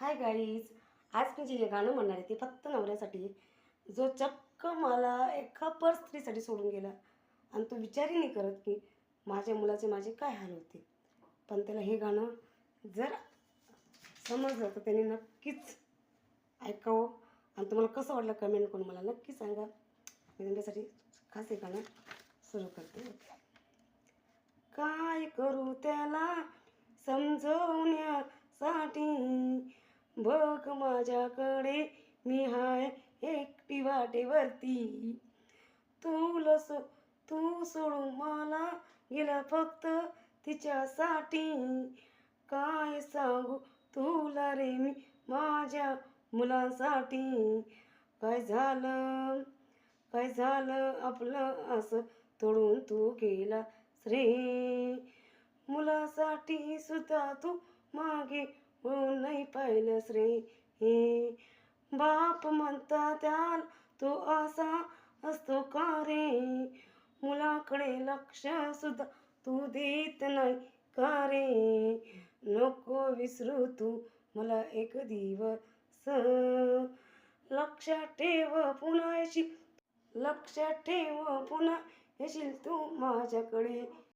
Hi guys, आज मी जे गाणं म्हणणार आहे ते फक्त नवऱ्यासाठी आहे, जो चक्क मला एका पर स्त्रीसाठी सोडून गेला आणि तो विचारही नाही करत की माझ्या मुलाचे माझे काय हाल होते. पण त्याला हे गाणं जर समजलं तर त्याने नक्कीच ऐकावं आणि तुम्हाला कसं वाटलं कमेंट करून मला नक्की सांगा. मी तुमच्यासाठी खास हे गाणं सुरू करते. काय करू त्याला समजवण्यासाठी, बघ माझ्याकडे मी हाय एकटी वाटेवरती. तू सोडून मला गेला फक्त तिच्यासाठी. काय सांगू तुला रे मी माझ्या मुलांसाठी. काय झालं काय झालं आपलं असं तोडून तू गेलास रे. मुलासाठी सुद्धा तू मागे वळून नाही पाहिलंस रे. बाप म्हणता त्याला तो असा असतो का रे. मुलाकडे लक्ष सुद्धा तू देत नाही का रे. नको विसरू तू मला एक दिवस. लक्षात ठेव पुन्हा येशील तू माझ्याकडे.